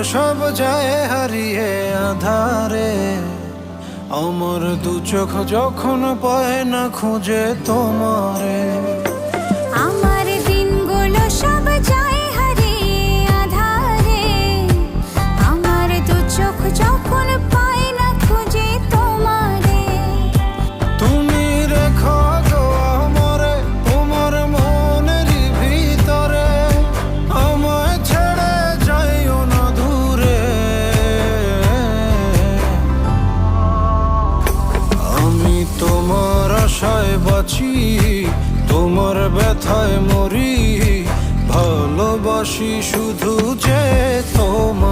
সব যায় হারিয়ে আধারে। আমার দু চোখ যখন পায় না খুঁজে তোমারে। আমার দিনগুলো সব যায় হারিয়ে আঁধারে। আমার দু চোখ যখন পায় না খুঁজে তোমারে। তুমি রেখো গো আমারে তোমার মনেরই ভিতরে, আমায় ছেড়ে যাইও না দূরে। আমি তোমার আশায় বাঁচি, তোমার ব্যথায় মরি, ভালোবাসি শুধু যে তোমার।